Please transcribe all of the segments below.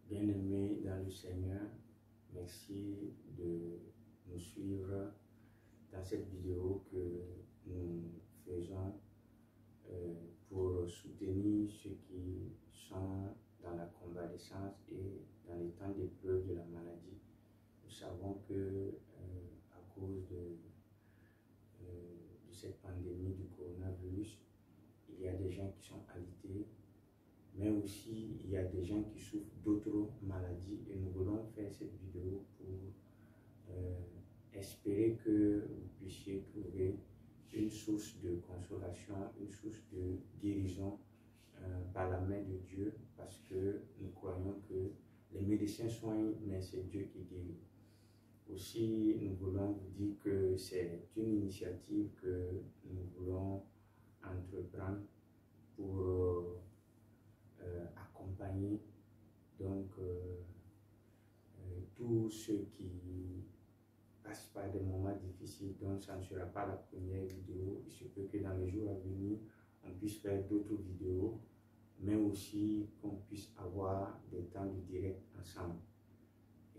Bien-aimés dans le Seigneur, merci de nous suivre dans cette vidéo que nous faisons pour soutenir ceux qui sont dans la convalescence et dans les temps d'épreuve de la maladie. Nous savons que à cause de cette pandémie du coronavirus, il y a des gens qui sont alités, mais aussi il y a des gens qui souffrent d'autres maladies, et nous voulons faire cette vidéo pour espérer que vous puissiez trouver une source de consolation, une source de guérison par la main de Dieu, parce que nous croyons que les médecins soignent, mais c'est Dieu qui guérit. Aussi, nous voulons vous dire que c'est une initiative que nous voulons entreprendre pour accompagner donc tous ceux qui passent par des moments difficiles. Donc ça ne sera pas la première vidéo. Il se peut que dans les jours à venir on puisse faire d'autres vidéos, mais aussi qu'on puisse avoir des temps de direct ensemble.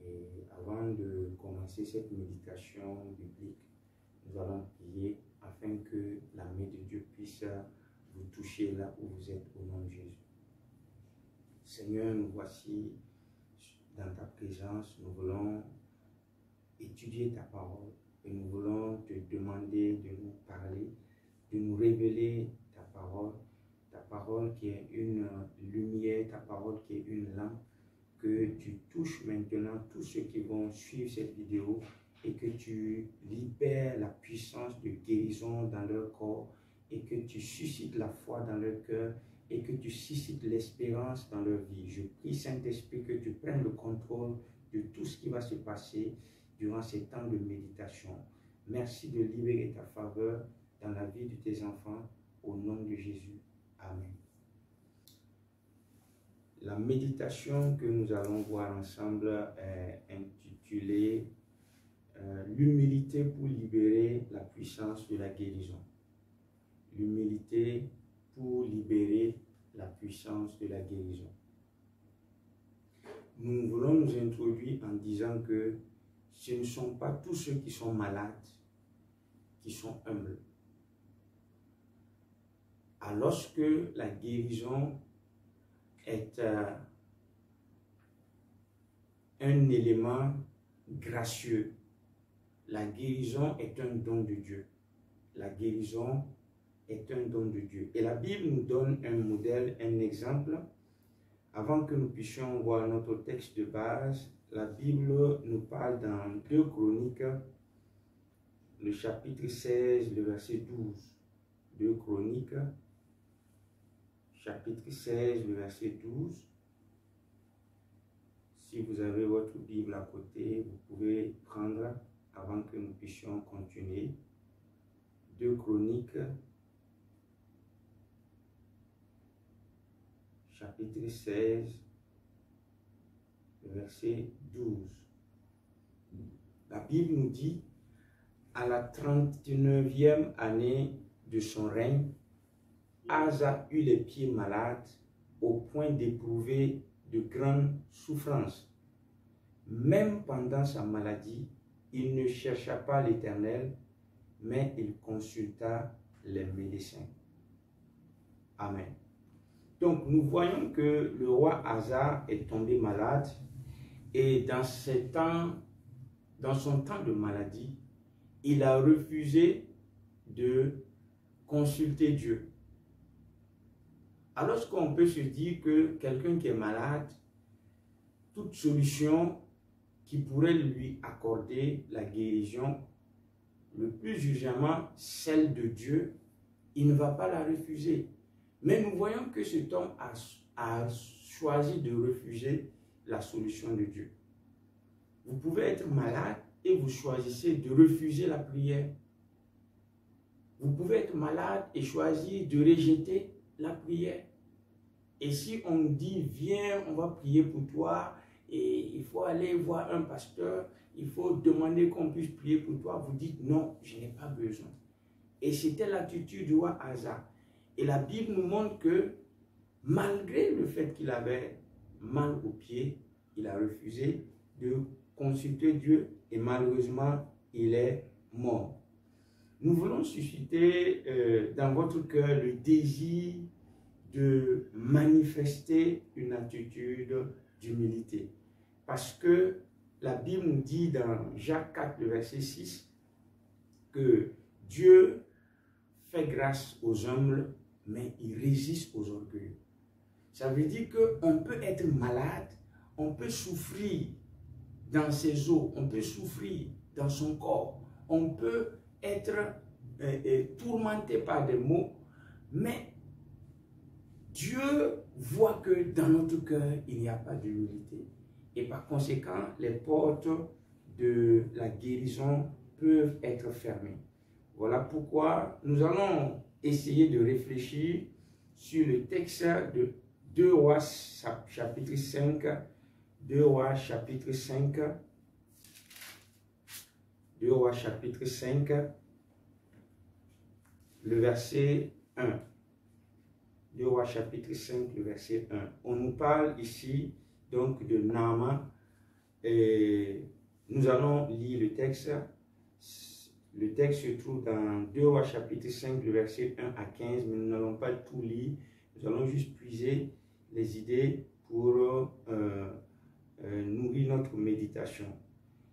Et avant de commencer cette méditation biblique, nous allons prier afin que la main de Dieu puisse vous toucher là où vous êtes au nom de Jésus. Seigneur, nous voici dans ta présence. Nous voulons étudier ta parole et nous voulons te demander de nous parler, de nous révéler ta parole qui est une lumière, ta parole qui est une lampe, que tu touches maintenant tous ceux qui vont suivre cette vidéo et que tu libères la puissance de guérison dans leur corps et que tu suscites la foi dans leur cœur et que tu suscites l'espérance dans leur vie. Je prie, Saint-Esprit, que tu prennes le contrôle de tout ce qui va se passer durant ces temps de méditation. Merci de libérer ta faveur dans la vie de tes enfants, au nom de Jésus. Amen. La méditation que nous allons voir ensemble est intitulée l'humilité pour libérer la puissance de la guérison. L'humilité pour libérer la puissance de la guérison. Nous voulons nous introduire en disant que ce ne sont pas tous ceux qui sont malades qui sont humbles. Alors que la guérison est un élément gracieux. La guérison est un don de Dieu. La guérison est un don de Dieu. Et la Bible nous donne un modèle, un exemple. Avant que nous puissions voir notre texte de base, la Bible nous parle dans 2 Chroniques, le chapitre 16, le verset 12. 2 Chroniques, chapitre 16, le verset 12. Si vous avez votre Bible à côté, vous pouvez prendre avant que nous puissions continuer. 2 Chroniques, chapitre 16, verset 12. La Bible nous dit, à la 39e année de son règne, Asa eut les pieds malades au point d'éprouver de grandes souffrances. Même pendant sa maladie, il ne chercha pas l'Éternel, mais il consulta les médecins. Amen. Donc nous voyons que le roi Asa est tombé malade et dans son temps de maladie, il a refusé de consulter Dieu. Alors qu'on peut se dire que quelqu'un qui est malade, toute solution qui pourrait lui accorder la guérison, le plus urgemment celle de Dieu, il ne va pas la refuser. Mais nous voyons que cet homme a choisi de refuser la solution de Dieu. Vous pouvez être malade et vous choisissez de refuser la prière. Vous pouvez être malade et choisir de rejeter la prière. Et si on dit, viens, on va prier pour toi, et il faut aller voir un pasteur, il faut demander qu'on puisse prier pour toi, vous dites, non, je n'ai pas besoin. Et c'était l'attitude du roi Asa. Et la Bible nous montre que malgré le fait qu'il avait mal aux pieds, il a refusé de consulter Dieu et malheureusement, il est mort. Nous voulons susciter dans votre cœur le désir de manifester une attitude d'humilité. Parce que la Bible nous dit dans Jacques 4, le verset 6, que Dieu fait grâce aux humbles, mais il résiste aux orgueilleux. Ça veut dire qu'on peut être malade, on peut souffrir dans ses os, on peut souffrir dans son corps, on peut être tourmenté par des maux, mais Dieu voit que dans notre cœur, il n'y a pas d'humilité. Et par conséquent, les portes de la guérison peuvent être fermées. Voilà pourquoi nous allons essayer de réfléchir sur le texte de 2 Rois chapitre 5, 2 Rois chapitre 5, 2 Rois chapitre 5, le verset 1. 2 Rois chapitre 5, le verset 1. On nous parle ici donc de Naaman. Et nous allons lire le texte. Le texte se trouve dans 2 Rois chapitre 5, le verset 1 à 15, mais nous n'allons pas tout lire. Nous allons juste puiser les idées pour nourrir notre méditation.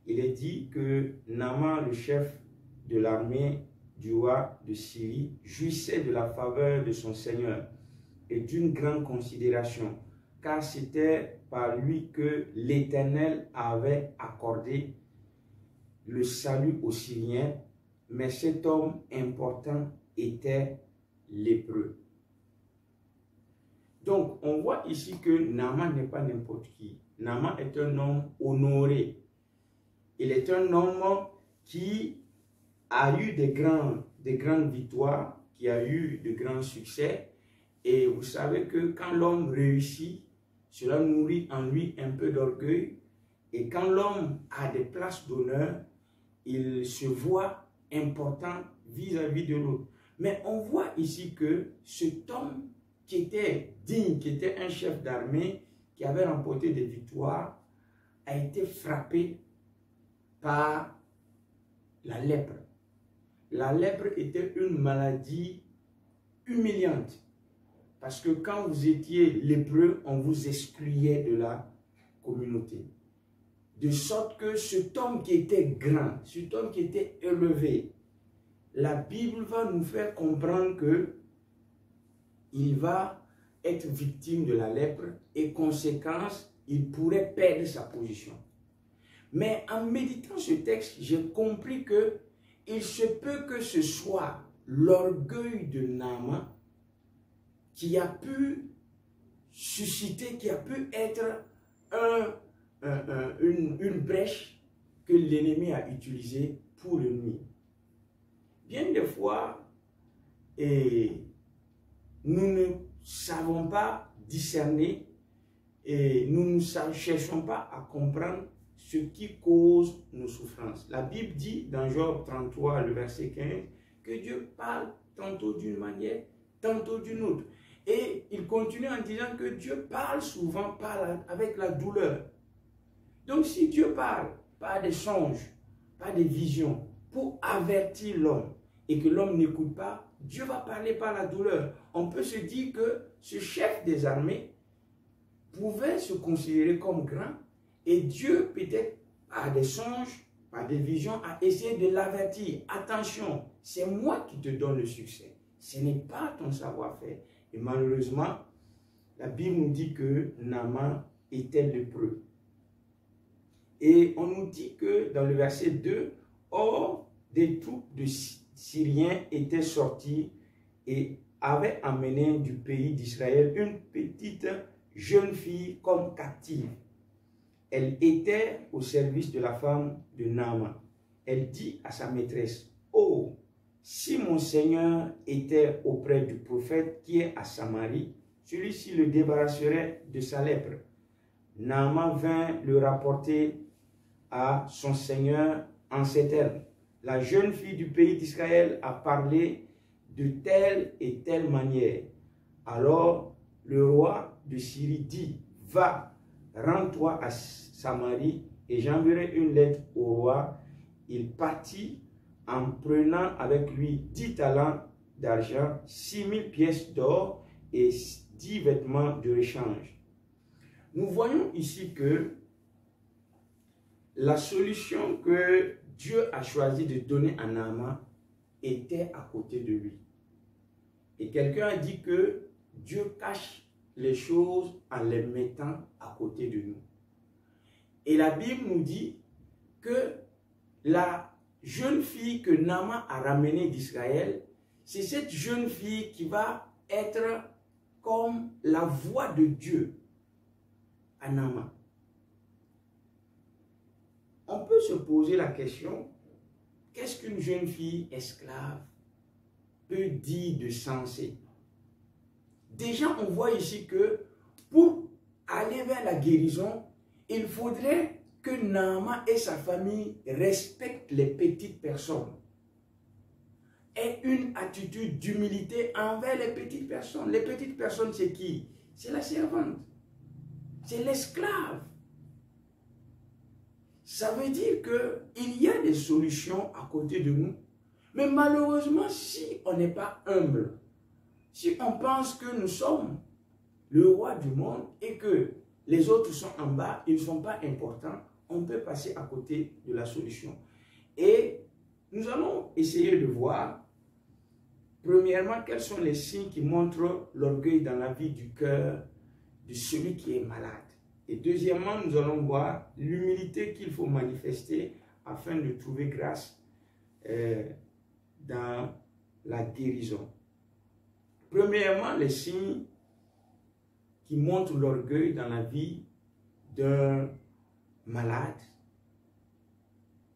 Il est dit que Naaman, le chef de l'armée du roi de Syrie, jouissait de la faveur de son Seigneur et d'une grande considération, car c'était par lui que l'Éternel avait accordé le salut aux Syriens, mais cet homme important était lépreux. Donc, on voit ici que Naaman n'est pas n'importe qui. Naaman est un homme honoré. Il est un homme qui a eu des grandes victoires, qui a eu de grands succès. Et vous savez que quand l'homme réussit, cela nourrit en lui un peu d'orgueil. Et quand l'homme a des places d'honneur, il se voit important vis-à-vis de l'autre. Mais on voit ici que cet homme qui était digne, qui était un chef d'armée, qui avait remporté des victoires, a été frappé par la lèpre. La lèpre était une maladie humiliante. Parce que quand vous étiez lépreux, on vous excluait de la communauté. De sorte que cet homme qui était grand, cet homme qui était élevé, la Bible va nous faire comprendre que il va être victime de la lèpre et conséquence, il pourrait perdre sa position. Mais en méditant ce texte, j'ai compris que il se peut que ce soit l'orgueil de Naaman qui a pu susciter, qui a pu être une brèche que l'ennemi a utilisée pour le nuire. Bien des fois, nous ne savons pas discerner et nous ne cherchons pas à comprendre ce qui cause nos souffrances. La Bible dit dans Job 33, le verset 15, que Dieu parle tantôt d'une manière, tantôt d'une autre. Et il continue en disant que Dieu parle souvent avec la douleur. Donc si Dieu parle par des songes, par des visions, pour avertir l'homme, et que l'homme n'écoute pas, Dieu va parler par la douleur. On peut se dire que ce chef des armées pouvait se considérer comme grand, et Dieu, peut-être par des songes, par des visions, a essayé de l'avertir. Attention, c'est moi qui te donne le succès. Ce n'est pas ton savoir-faire. Et malheureusement, la Bible nous dit que Naaman était lépreux. Et on nous dit que dans le verset 2, « Or, des troupes de Syriens étaient sorties et avaient amené du pays d'Israël une petite jeune fille comme captive. Elle était au service de la femme de Naaman. Elle dit à sa maîtresse, « Oh, si mon Seigneur était auprès du prophète qui est à Samarie, celui-ci le débarrasserait de sa lèpre. » Naaman vint le rapporter à son Seigneur en ces termes. « La jeune fille du pays d'Israël a parlé de telle et telle manière. » Alors le roi de Syrie dit, « Va, rends-toi à Samarie et j'enverrai une lettre au roi. Il partit en prenant avec lui 10 talents d'argent, 6000 pièces d'or et 10 vêtements de rechange. Nous voyons ici que la solution que Dieu a choisi de donner à Naaman était à côté de lui. Et quelqu'un a dit que Dieu cache les choses en les mettant à côté de nous. Et la Bible nous dit que la jeune fille que Naaman a ramenée d'Israël, c'est cette jeune fille qui va être comme la voix de Dieu à Naaman. On peut se poser la question, qu'est-ce qu'une jeune fille esclave peut dire de sensé? Déjà, on voit ici que pour aller vers la guérison, il faudrait que Naaman et sa famille respectent les petites personnes. Et une attitude d'humilité envers les petites personnes. Les petites personnes, c'est qui? C'est la servante. C'est l'esclave. Ça veut dire qu'il y a des solutions à côté de nous. Mais malheureusement, si on n'est pas humble, si on pense que nous sommes le roi du monde et que les autres sont en bas, ils ne sont pas importants, on peut passer à côté de la solution. Et nous allons essayer de voir, premièrement, quels sont les signes qui montrent l'orgueil dans la vie du cœur de celui qui est malade. Et deuxièmement, nous allons voir l'humilité qu'il faut manifester afin de trouver grâce dans la guérison. Premièrement, les signes qui montrent l'orgueil dans la vie d'un malade,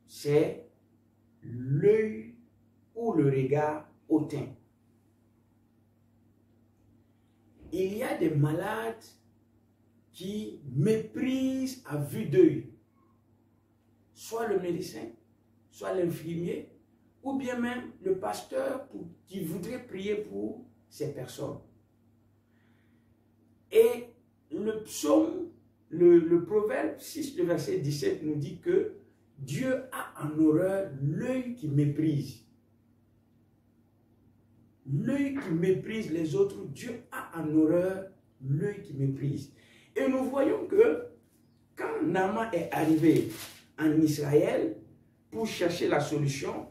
c'est l'œil ou le regard hautain. Il y a des malades qui méprisent à vue d'œil soit le médecin, soit l'infirmier, ou bien même le pasteur qui voudrait prier pour ces personnes. Et le psaume, le proverbe 6, le verset 17 nous dit que Dieu a en horreur l'œil qui méprise. L'œil qui méprise les autres, Dieu a en horreur l'œil qui méprise. Et nous voyons que quand Naaman est arrivé en Israël pour chercher la solution,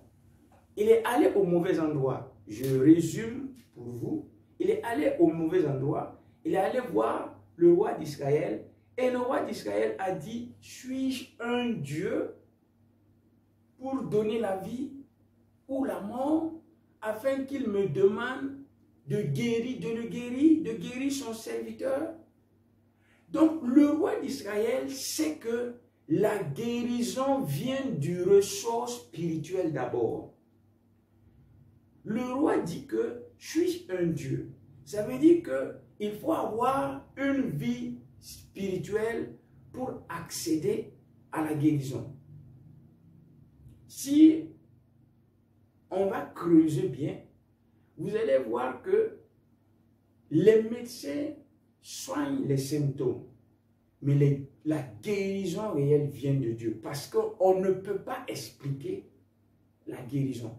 il est allé au mauvais endroit. Je résume pour vous. Il est allé au mauvais endroit. Il est allé voir le roi d'Israël. Et le roi d'Israël a dit, suis-je un Dieu pour donner la vie ou la mort, afin qu'il me demande de le guérir, de guérir son serviteur? Donc le roi d'Israël sait que la guérison vient du ressort spirituel d'abord. Le roi dit que je suis un Dieu. Ça veut dire qu'il faut avoir une vie spirituelle pour accéder à la guérison. Si on va creuser bien, vous allez voir que les médecins soignent les symptômes, mais la guérison réelle vient de Dieu, parce qu'on ne peut pas expliquer la guérison.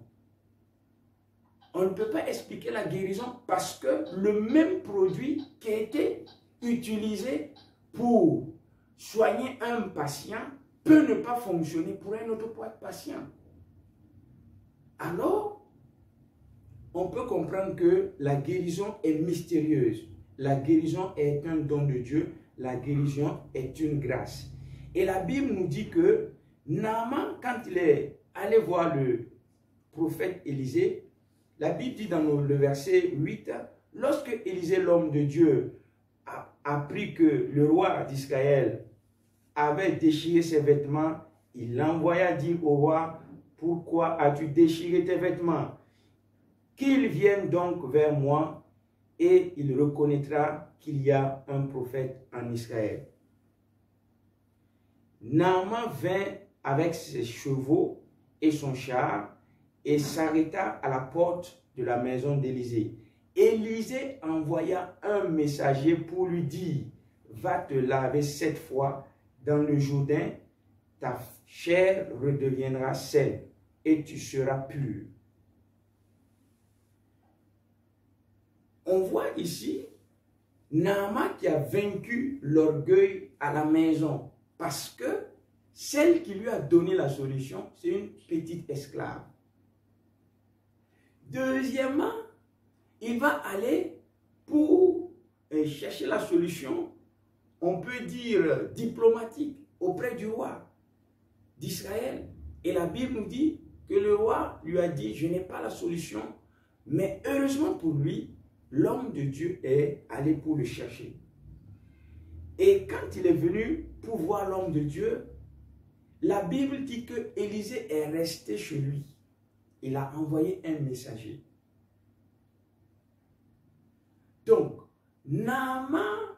On ne peut pas expliquer la guérison parce que le même produit qui a été utilisé pour soigner un patient peut ne pas fonctionner pour un autre patient. Alors, on peut comprendre que la guérison est mystérieuse. La guérison est un don de Dieu. La guérison est une grâce. Et la Bible nous dit que Naaman, quand il est allé voir le prophète Élisée, la Bible dit dans le verset 8, lorsque Élisée, l'homme de Dieu, a appris que le roi d'Israël avait déchiré ses vêtements, il l'envoya dire au roi, pourquoi as-tu déchiré tes vêtements? Qu'il vienne donc vers moi et il reconnaîtra qu'il y a un prophète en Israël. Naaman vint avec ses chevaux et son char et s'arrêta à la porte de la maison d'Élisée. Élisée envoya un messager pour lui dire, va te laver 7 fois dans le Jourdain, ta chair redeviendra saine et tu seras pur. On voit ici Naaman qui a vaincu l'orgueil à la maison parce que celle qui lui a donné la solution, c'est une petite esclave. Deuxièmement, il va aller pour chercher la solution, on peut dire diplomatique, auprès du roi d'Israël. Et la Bible nous dit que le roi lui a dit, je n'ai pas la solution, mais heureusement pour lui, l'homme de Dieu est allé pour le chercher. Et quand il est venu pour voir l'homme de Dieu, la Bible dit que Élisée est resté chez lui. Il a envoyé un messager. Donc, Naaman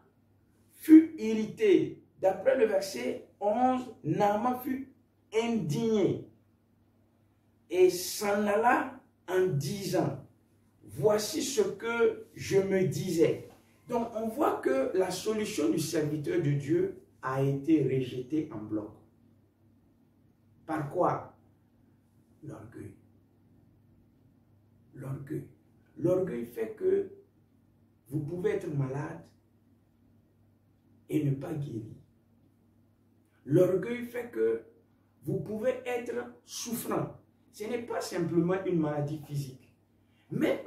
fut irrité. D'après le verset 11, Naaman fut indigné et s'en alla en disant, voici ce que je me disais. Donc, on voit que la solution du serviteur de Dieu a été rejetée en bloc. Par quoi? L'orgueil. L'orgueil. L'orgueil fait que vous pouvez être malade et ne pas guéri. L'orgueil fait que vous pouvez être souffrant. Ce n'est pas simplement une maladie physique. Même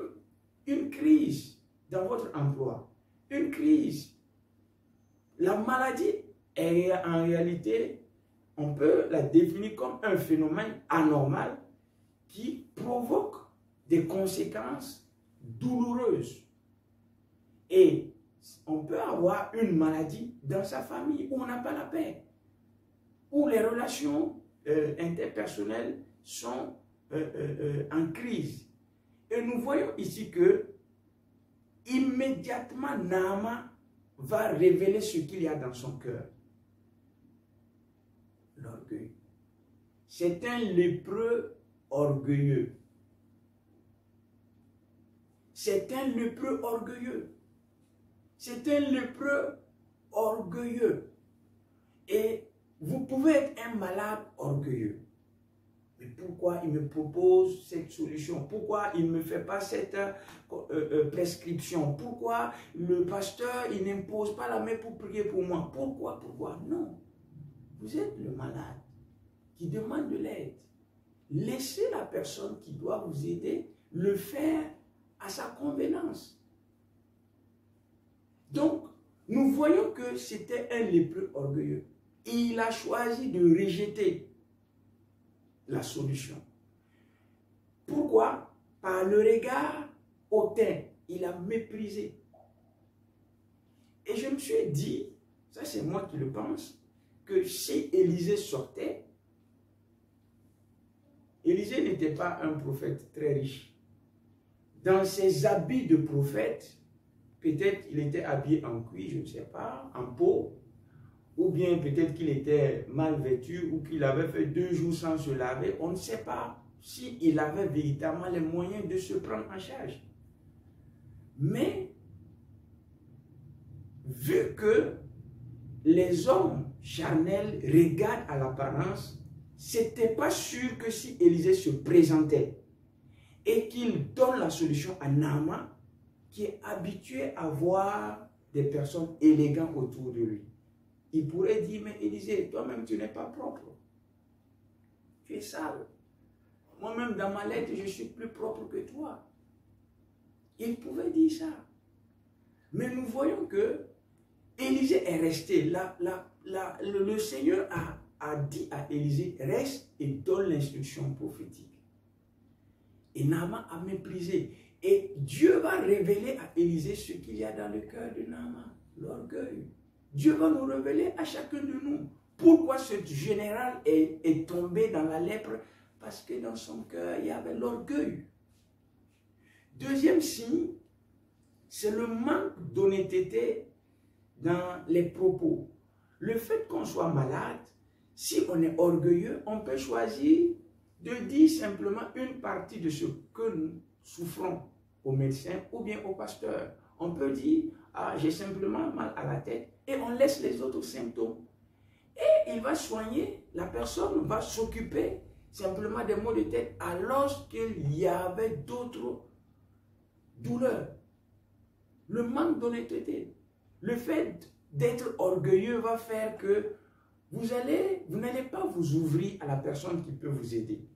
une crise dans votre emploi, une crise. La maladie est en réalité, on peut la définir comme un phénomène anormal qui provoque des conséquences douloureuses. Et on peut avoir une maladie dans sa famille où on n'a pas la paix, où les relations interpersonnelles sont en crise. Et nous voyons ici que immédiatement Naaman va révéler ce qu'il y a dans son cœur. L'orgueil. C'est un lépreux orgueilleux. C'est un lépreux orgueilleux. C'est un lépreux orgueilleux. Et vous pouvez être un malade orgueilleux. Mais pourquoi il me propose cette solution? Pourquoi il ne me fait pas cette prescription? Pourquoi le pasteur, il n'impose pas la main pour prier pour moi? Pourquoi? Pourquoi? Non. Vous êtes le malade qui demande de l'aide. Laissez la personne qui doit vous aider le faire à sa convenance. Donc, nous voyons que c'était un lépreux orgueilleux. Il a choisi de rejeter la solution. Pourquoi? Par le regard hautain, il a méprisé. Et je me suis dit, ça c'est moi qui le pense, que si Élisée sortait, Élisée n'était pas un prophète très riche. Dans ses habits de prophète, peut-être il était habillé en cuir, je ne sais pas, en peau, ou bien peut-être qu'il était mal vêtu, ou qu'il avait fait 2 jours sans se laver. On ne sait pas s'il avait véritablement les moyens de se prendre en charge. Mais, vu que les hommes charnels regardent à l'apparence, c'était pas sûr que si Élisée se présentait et qu'il donne la solution à Naaman, qui est habitué à voir des personnes élégantes autour de lui. Il pourrait dire, mais Élisée, toi-même tu n'es pas propre. Tu es sale. Moi-même dans ma lettre, je suis plus propre que toi. Il pouvait dire ça. Mais nous voyons que Élisée est resté. Le Seigneur a dit à Élisée, reste et donne l'instruction prophétique. Et Naaman a méprisé. Et Dieu va révéler à Élisée ce qu'il y a dans le cœur de Naaman, l'orgueil. Dieu va nous révéler à chacun de nous. Pourquoi ce général est tombé dans la lèpre? Parce que dans son cœur, il y avait l'orgueil. Deuxième signe, c'est le manque d'honnêteté dans les propos. Le fait qu'on soit malade, si on est orgueilleux, on peut choisir de dire simplement une partie de ce que nous souffrons au médecin ou bien au pasteur. On peut dire, ah, j'ai simplement mal à la tête, et on laisse les autres symptômes. Et il va soigner, la personne va s'occuper simplement des maux de tête alors qu'il y avait d'autres douleurs. Le manque d'honnêteté, le fait d'être orgueilleux va faire que vous n'allez pas vous ouvrir à la personne qui peut vous aider.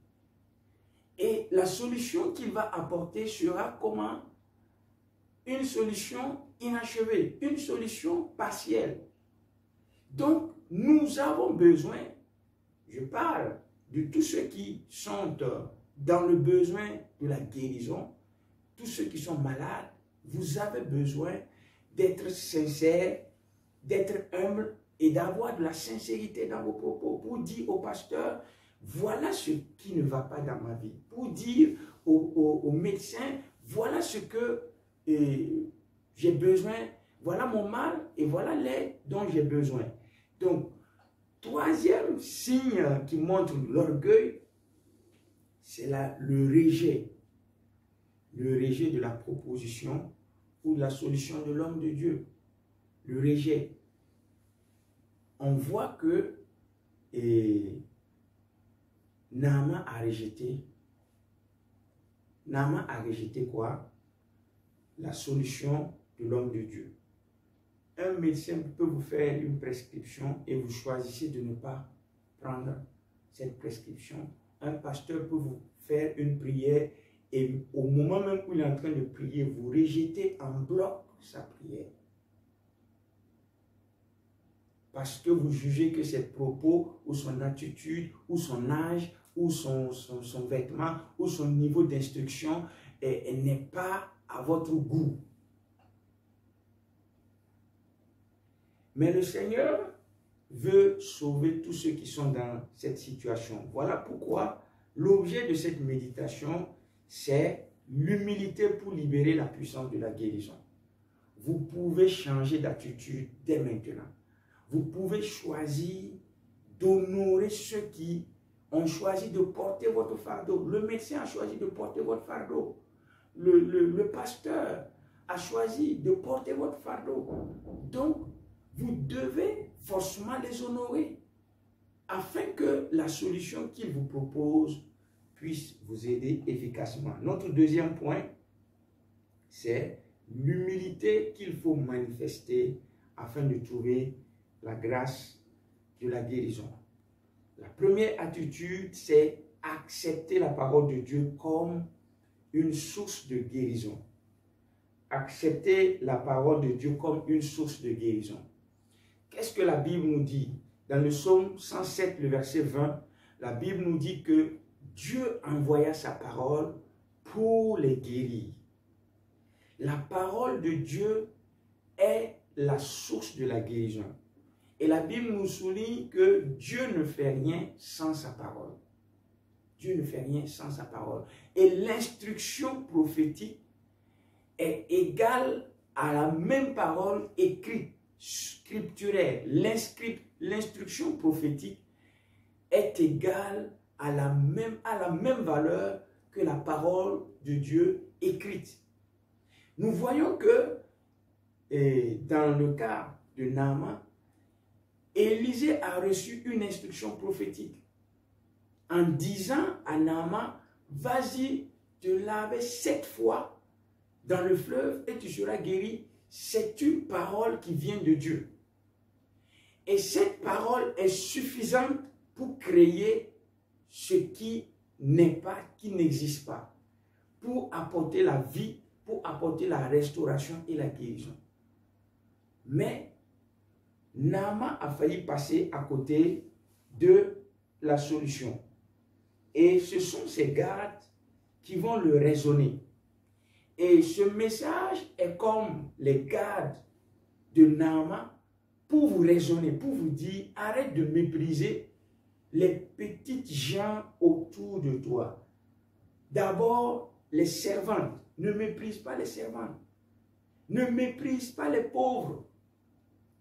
Et la solution qu'il va apporter sera comment? Une solution inachevée, une solution partielle. Donc, nous avons besoin, je parle de tous ceux qui sont dans le besoin de la guérison, tous ceux qui sont malades, vous avez besoin d'être sincère, d'être humble et d'avoir de la sincérité dans vos propos pour dire au pasteur, voilà ce qui ne va pas dans ma vie. Pour dire au médecin, voilà ce que j'ai besoin, voilà mon mal et voilà l'aide dont j'ai besoin. Donc, troisième signe qui montre l'orgueil, c'est le rejet. Le rejet de la proposition ou de la solution de l'homme de Dieu. Le rejet. On voit que Naaman a rejeté. Naaman a rejeté quoi? La solution de l'homme de Dieu. Un médecin peut vous faire une prescription et vous choisissez de ne pas prendre cette prescription. Un pasteur peut vous faire une prière et au moment même où il est en train de prier, vous rejetez en bloc sa prière. Parce que vous jugez que ses propos ou son attitude ou son âge ou son vêtement ou son niveau d'instruction n'est pas à votre goût. Mais le Seigneur veut sauver tous ceux qui sont dans cette situation. Voilà pourquoi l'objet de cette méditation, c'est l'humilité pour libérer la puissance de la guérison. Vous pouvez changer d'attitude dès maintenant. Vous pouvez choisir d'honorer ceux qui ont choisi de porter votre fardeau. Le médecin a choisi de porter votre fardeau. Le pasteur a choisi de porter votre fardeau. Donc, vous devez forcément les honorer afin que la solution qu'il vous propose puisse vous aider efficacement. Notre deuxième point, c'est l'humilité qu'il faut manifester afin de trouver la grâce de la guérison. La première attitude, c'est accepter la parole de Dieu comme une source de guérison. Accepter la parole de Dieu comme une source de guérison. Qu'est-ce que la Bible nous dit? Dans le psaume 107, le verset 20, la Bible nous dit que Dieu envoya sa parole pour les guérir. La parole de Dieu est la source de la guérison. Et la Bible nous souligne que Dieu ne fait rien sans sa parole. Dieu ne fait rien sans sa parole. Et l'instruction prophétique est égale à la même parole écrite, scripturaire. L'instruction prophétique est égale à la même valeur que la parole de Dieu écrite. Nous voyons que dans le cas de Naaman, Élisée a reçu une instruction prophétique en disant à Naaman, vas-y te laver 7 fois dans le fleuve et tu seras guéri. C'est une parole qui vient de Dieu. Et cette parole est suffisante pour créer ce qui n'est pas, qui n'existe pas, pour apporter la vie, pour apporter la restauration et la guérison. Mais Naaman a failli passer à côté de la solution. Et ce sont ces gardes qui vont le raisonner. Et ce message est comme les gardes de Naaman pour vous raisonner, pour vous dire, arrête de mépriser les petites gens autour de toi. D'abord, les servantes. Ne méprise pas les servantes. Ne méprise pas les pauvres.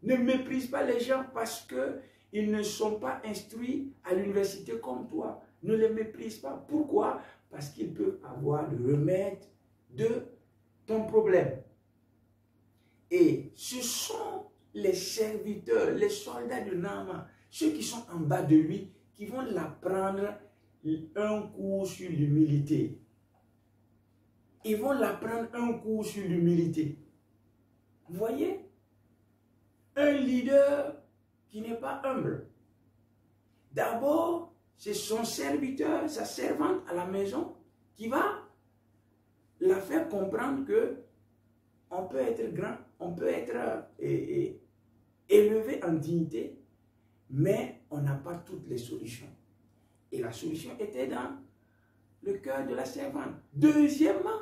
Ne méprise pas les gens parce qu'ils ne sont pas instruits à l'université comme toi. Ne les méprise pas. Pourquoi? Parce qu'ils peuvent avoir le remède de ton problème. Et ce sont les serviteurs, les soldats de Naaman, ceux qui sont en bas de lui, qui vont l'apprendre un cours sur l'humilité. Ils vont l'apprendre un cours sur l'humilité. Vous voyez? Un leader qui n'est pas humble. D'abord, c'est son serviteur, sa servante à la maison, qui va la faire comprendre que on peut être grand, on peut être élevé en dignité, mais on n'a pas toutes les solutions. Et la solution était dans le cœur de la servante. Deuxièmement,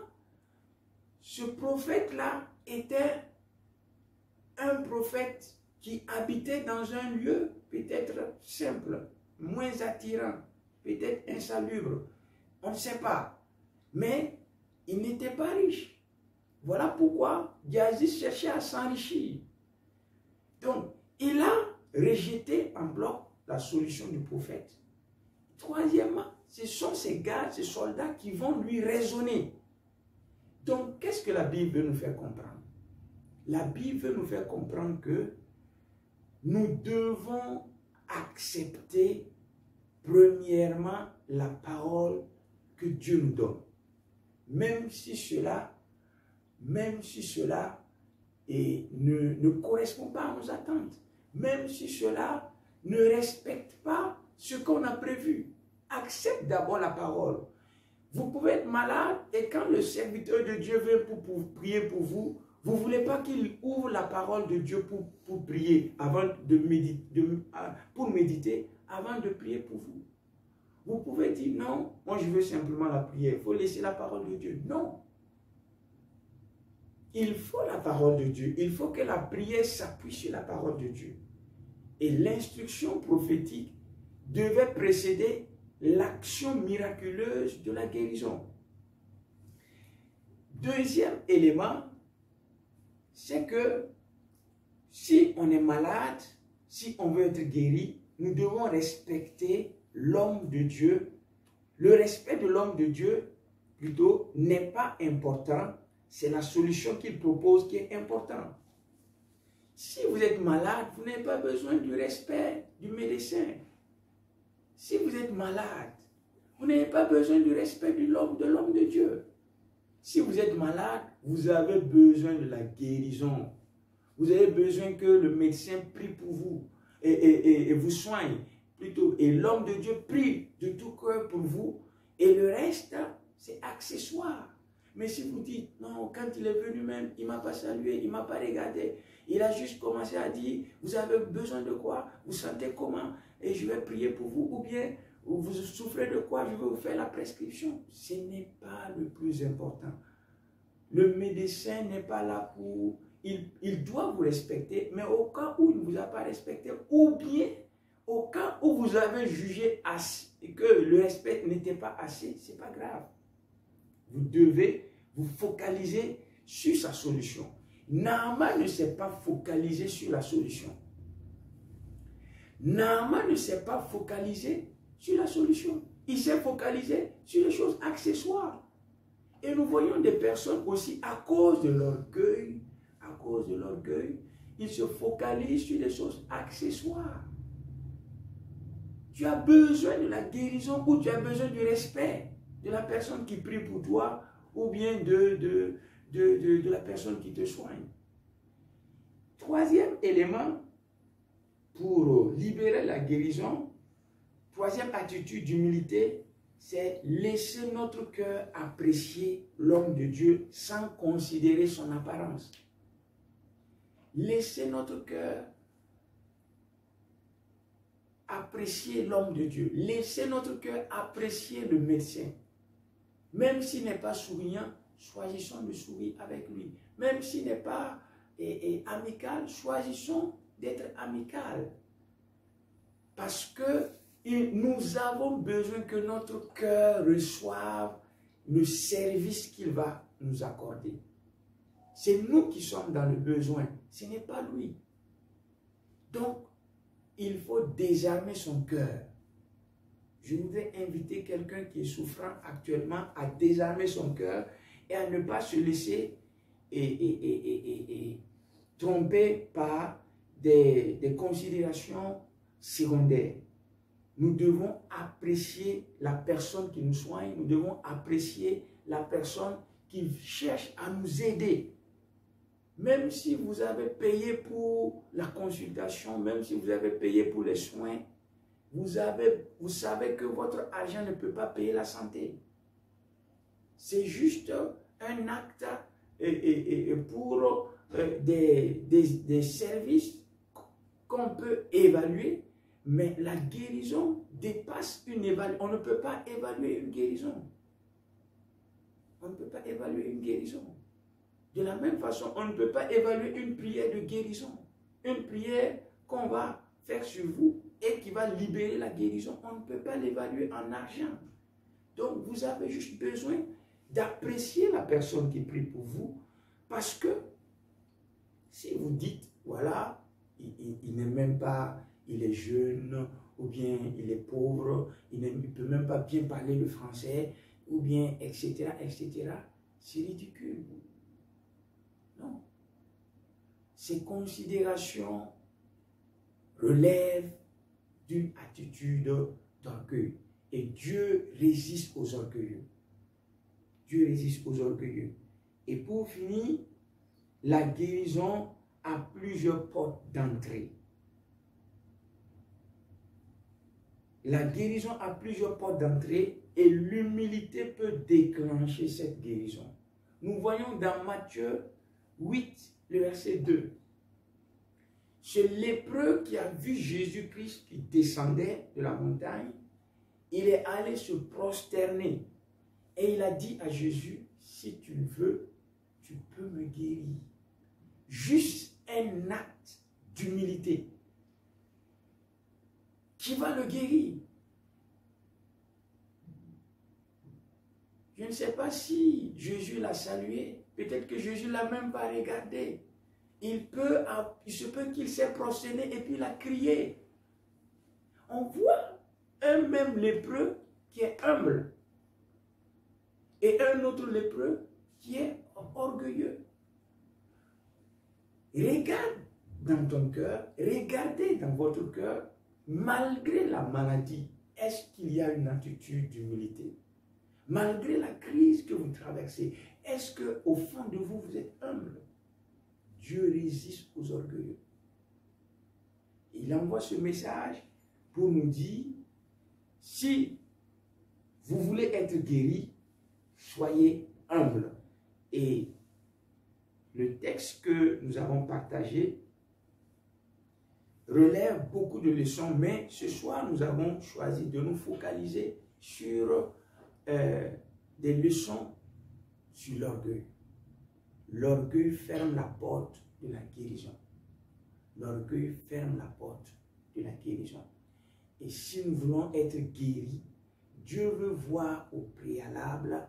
ce prophète-là était un prophète qui habitait dans un lieu peut-être simple, moins attirant, peut-être insalubre. On ne sait pas. Mais il n'était pas riche. Voilà pourquoi Géasi cherchait à s'enrichir. Donc, il a rejeté en bloc la solution du prophète. Troisièmement, ce sont ces gars, ces soldats qui vont lui raisonner. Donc, qu'est-ce que la Bible veut nous faire comprendre? La Bible veut nous faire comprendre que nous devons accepter premièrement la parole que Dieu nous donne. Même si cela ne correspond pas à nos attentes, même si cela ne respecte pas ce qu'on a prévu. Accepte d'abord la parole. Vous pouvez être malade et quand le serviteur de Dieu vient pour prier pour vous, vous ne voulez pas qu'il ouvre la parole de Dieu pour prier, pour méditer, avant de prier pour vous. Vous pouvez dire non, moi je veux simplement la prière, il faut laisser la parole de Dieu. Non. Il faut la parole de Dieu, il faut que la prière s'appuie sur la parole de Dieu. Et l'instruction prophétique devait précéder l'action miraculeuse de la guérison. Deuxième élément, c'est que si on est malade, si on veut être guéri, nous devons respecter l'homme de Dieu. Le respect de l'homme de Dieu, plutôt, n'est pas important. C'est la solution qu'il propose qui est importante. Si vous êtes malade, vous n'avez pas besoin du respect du médecin. Si vous êtes malade, vous n'avez pas besoin du respect de l'homme de Dieu. Si vous êtes malade, vous avez besoin de la guérison. Vous avez besoin que le médecin prie pour vous et vous soigne plutôt. Et l'homme de Dieu prie de tout cœur pour vous. Et le reste, c'est accessoire. Mais si vous dites, non, quand il est venu même, il ne m'a pas salué, il ne m'a pas regardé. Il a juste commencé à dire, vous avez besoin de quoi? Vous sentez comment? Et je vais prier pour vous. Ou bien, vous souffrez de quoi? Je vais vous faire la prescription. Ce n'est pas le plus important. Le médecin n'est pas là pour... Il doit vous respecter, mais au cas où il ne vous a pas respecté, ou bien au cas où vous avez jugé que le respect n'était pas assez, ce n'est pas grave. Vous devez vous focaliser sur sa solution. Naaman ne s'est pas focalisé sur la solution. Naaman ne s'est pas focalisé sur la solution. Il s'est focalisé sur les choses accessoires. Et nous voyons des personnes aussi, à cause de l'orgueil, ils se focalisent sur des choses accessoires. Tu as besoin de la guérison ou tu as besoin du respect de la personne qui prie pour toi ou bien de la personne qui te soigne. Troisième élément pour libérer la guérison, troisième attitude d'humilité, c'est laisser notre cœur apprécier l'homme de Dieu sans considérer son apparence. Laisser notre cœur apprécier l'homme de Dieu. Laisser notre cœur apprécier le médecin. Même s'il n'est pas souriant, choisissons de sourire avec lui. Même s'il n'est pas amical, choisissons d'être amical. Parce que nous avons besoin que notre cœur reçoive le service qu'il va nous accorder. C'est nous qui sommes dans le besoin, ce n'est pas lui. Donc, il faut désarmer son cœur. Je voudrais inviter quelqu'un qui est souffrant actuellement à désarmer son cœur et à ne pas se laisser tromper par des considérations secondaires. Nous devons apprécier la personne qui nous soigne, nous devons apprécier la personne qui cherche à nous aider. Même si vous avez payé pour la consultation, même si vous avez payé pour les soins, vous savez que votre argent ne peut pas payer la santé. C'est juste un acte pour des services qu'on peut évaluer, mais la guérison dépasse une évaluation. On ne peut pas évaluer une guérison. On ne peut pas évaluer une guérison. De la même façon, on ne peut pas évaluer une prière de guérison. Une prière qu'on va faire sur vous et qui va libérer la guérison. On ne peut pas l'évaluer en argent. Donc, vous avez juste besoin d'apprécier la personne qui prie pour vous, parce que si vous dites, voilà, il n'est même pas, il est jeune, ou bien il est pauvre, il ne peut même pas bien parler le français, ou bien, etc., c'est ridicule. Non. Ces considérations relèvent d'une attitude d'orgueil. Et Dieu résiste aux orgueilleux. Dieu résiste aux orgueilleux. Et pour finir, la guérison a plusieurs portes d'entrée. La guérison a plusieurs portes d'entrée et l'humilité peut déclencher cette guérison. Nous voyons dans Matthieu 8, le verset 2. Ce lépreux qui a vu Jésus-Christ qui descendait de la montagne, il est allé se prosterner et il a dit à Jésus, si tu le veux, tu peux me guérir. Juste un acte d'humilité qui va le guérir. Je ne sais pas si Jésus l'a salué. Peut-être que Jésus ne l'a même pas regardé. Il se peut qu'il s'est prosterné et puis il a crié. On voit un même lépreux qui est humble et un autre lépreux qui est orgueilleux. Regarde dans ton cœur, regardez dans votre cœur, malgré la maladie, est-ce qu'il y a une attitude d'humilité? Malgré la crise que vous traversez, est-ce qu'au fond de vous, vous êtes humble? Dieu résiste aux orgueilleux. Il envoie ce message pour nous dire, si vous voulez être guéri, soyez humble. Et le texte que nous avons partagé relève beaucoup de leçons, mais ce soir, nous avons choisi de nous focaliser sur des leçons sur l'orgueil. L'orgueil ferme la porte de la guérison. L'orgueil ferme la porte de la guérison. Et si nous voulons être guéris, Dieu veut voir au préalable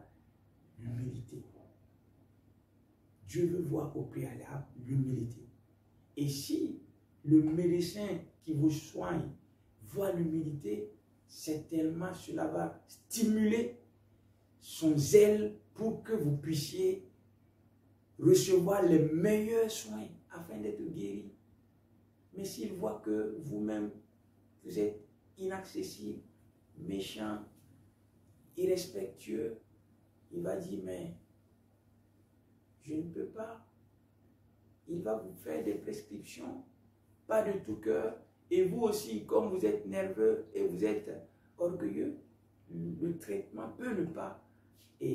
l'humilité. Dieu veut voir au préalable l'humilité. Et si le médecin qui vous soigne voit l'humilité, certainement cela va stimuler son zèle pour que vous puissiez recevoir les meilleurs soins afin d'être guéri. Mais s'il voit que vous-même, vous êtes inaccessible, méchant, irrespectueux, il va dire, mais je ne peux pas. Il va vous faire des prescriptions, pas de tout cœur. Et vous aussi, comme vous êtes nerveux et vous êtes orgueilleux, le traitement peut ne pas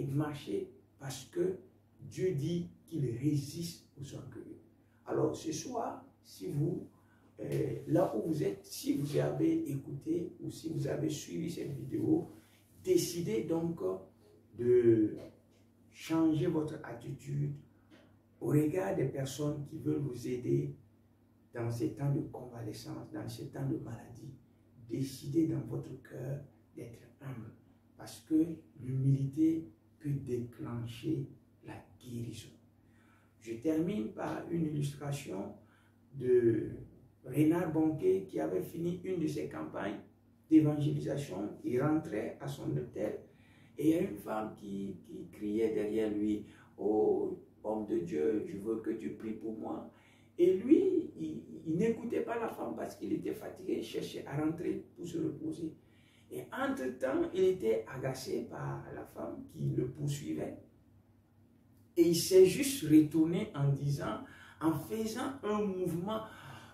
marcher parce que Dieu dit qu'il résiste aux orgueilleux. Alors ce soir, si vous, là où vous êtes, si vous avez écouté ou si vous avez suivi cette vidéo, décidez donc de changer votre attitude au regard des personnes qui veulent vous aider dans ces temps de convalescence, dans ces temps de maladie. Décidez dans votre cœur d'être humble parce que l'humilité peut déclencher la guérison. Je termine par une illustration de Reinhard Bonnke qui avait fini une de ses campagnes d'évangélisation. Il rentrait à son hôtel et il y a une femme qui criait derrière lui, « Oh, homme de Dieu, je veux que tu pries pour moi. » Et lui, il n'écoutait pas la femme parce qu'il était fatigué, il cherchait à rentrer pour se reposer. Et entre-temps, il était agacé par la femme qui le poursuivait. Et il s'est juste retourné en disant, en faisant un mouvement,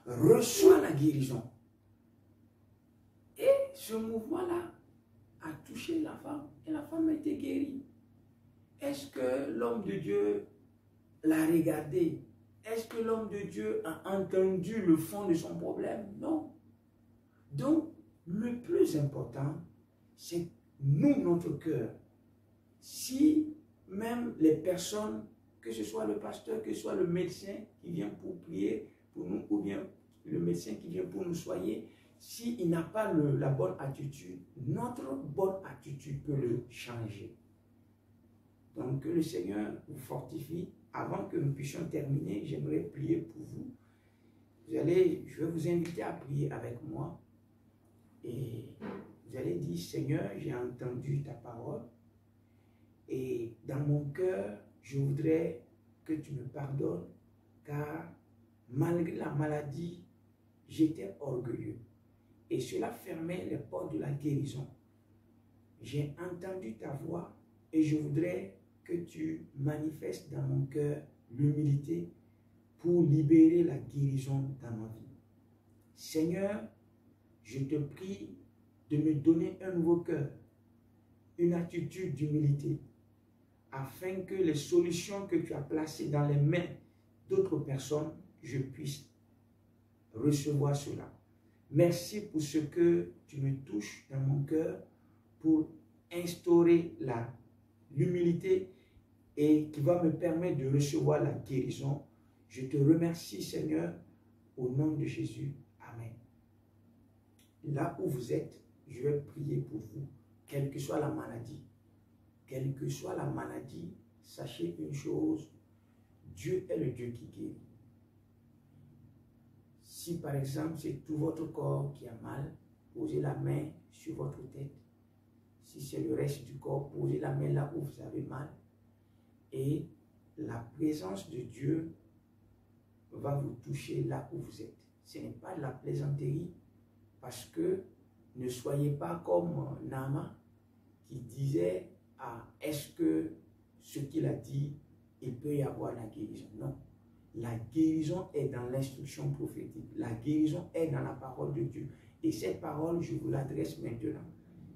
reçois la guérison. Et ce mouvement-là a touché la femme et la femme a été guérie. Est-ce que l'homme de Dieu l'a regardé? Est-ce que l'homme de Dieu a entendu le fond de son problème? Non. Donc, le plus important, c'est nous, notre cœur. Si même les personnes, que ce soit le pasteur, que ce soit le médecin qui vient pour prier pour nous, ou bien le médecin qui vient pour nous soigner, s'il n'a pas la bonne attitude, notre bonne attitude peut le changer. Donc, que le Seigneur vous fortifie. Avant que nous puissions terminer, j'aimerais prier pour vous. Je vais vous inviter à prier avec moi. Et vous allez dire, Seigneur, j'ai entendu ta parole. Et dans mon cœur, je voudrais que tu me pardonnes, car malgré la maladie, j'étais orgueilleux. Et cela fermait les portes de la guérison. J'ai entendu ta voix et je voudrais que tu manifestes dans mon cœur l'humilité pour libérer la guérison dans ma vie. Seigneur, je te prie de me donner un nouveau cœur, une attitude d'humilité, afin que les solutions que tu as placées dans les mains d'autres personnes, je puisse recevoir cela. Merci pour ce que tu me touches dans mon cœur pour instaurer l'humilité et qui va me permettre de recevoir la guérison. Je te remercie, Seigneur, au nom de Jésus. Amen. Là où vous êtes, je vais prier pour vous, quelle que soit la maladie. Quelle que soit la maladie, sachez une chose, Dieu est le Dieu qui guérit. Si par exemple c'est tout votre corps qui a mal, posez la main sur votre tête. Si c'est le reste du corps, posez la main là où vous avez mal. Et la présence de Dieu va vous toucher là où vous êtes. Ce n'est pas de la plaisanterie, parce que ne soyez pas comme Naaman qui disait, ah, est-ce que ce qu'il a dit, il peut y avoir la guérison? Non. La guérison est dans l'instruction prophétique. La guérison est dans la parole de Dieu. Et cette parole, je vous l'adresse maintenant.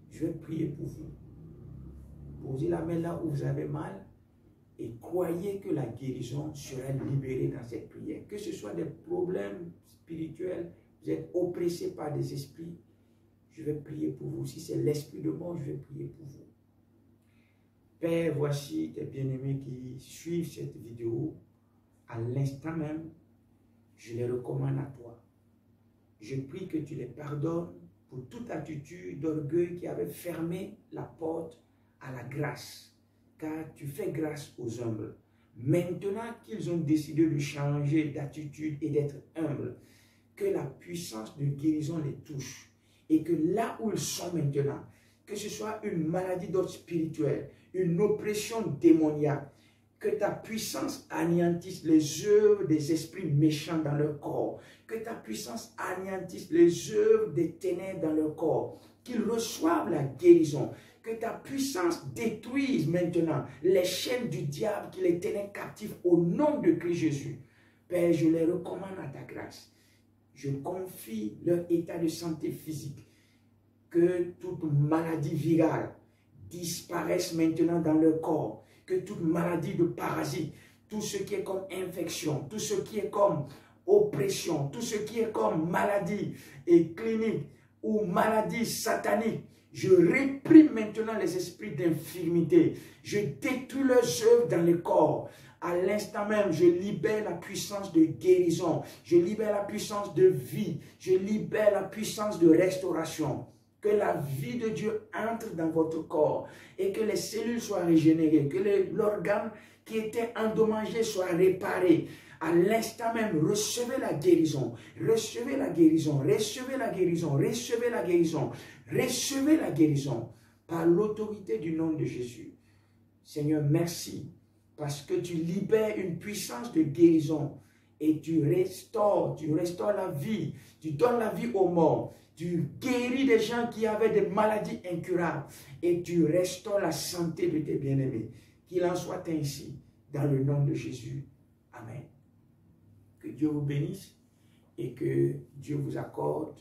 Je vais prier pour vous. Posez la main là où vous avez mal et croyez que la guérison sera libérée dans cette prière. Que ce soit des problèmes spirituels, vous êtes oppressés par des esprits, je vais prier pour vous. Si c'est l'esprit de mort, je vais prier pour vous. Père, voici tes bien-aimés qui suivent cette vidéo. À l'instant même, je les recommande à toi. Je prie que tu les pardonnes pour toute attitude d'orgueil qui avait fermé la porte à la grâce. Car tu fais grâce aux humbles. Maintenant qu'ils ont décidé de changer d'attitude et d'être humbles, que la puissance de guérison les touche. Et que là où ils sont maintenant, que ce soit une maladie d'ordre spirituel, une oppression démoniaque, que ta puissance anéantisse les œuvres des esprits méchants dans leur corps. Que ta puissance anéantisse les œuvres des ténèbres dans leur corps. Qu'ils reçoivent la guérison. Que ta puissance détruise maintenant les chaînes du diable qui les tenaient captifs au nom de Christ Jésus. Père, je les recommande à ta grâce. Je confie leur état de santé physique. Que toute maladie virale disparaisse maintenant dans leur corps. Que toute maladie de parasite, tout ce qui est comme infection, tout ce qui est comme oppression, tout ce qui est comme maladie et clinique ou maladie satanique, je réprime maintenant les esprits d'infirmité. Je détruis leurs œuvres dans le corps. À l'instant même, je libère la puissance de guérison. Je libère la puissance de vie. Je libère la puissance de restauration. Que la vie de Dieu entre dans votre corps et que les cellules soient régénérées, que l'organe qui était endommagé soit réparé. À l'instant même, recevez la guérison, recevez la guérison, recevez la guérison, recevez la guérison, recevez la guérison par l'autorité du nom de Jésus. Seigneur, merci parce que tu libères une puissance de guérison et tu restaures la vie, tu donnes la vie aux morts, tu guéris des gens qui avaient des maladies incurables et tu restaures la santé de tes bien-aimés. Qu'il en soit ainsi dans le nom de Jésus. Amen. Que Dieu vous bénisse et que Dieu vous accorde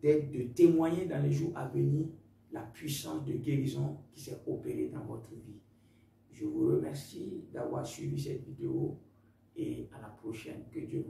de témoigner dans les jours à venir la puissance de guérison qui s'est opérée dans votre vie. Je vous remercie d'avoir suivi cette vidéo et à la prochaine. Que Dieu vous bénisse.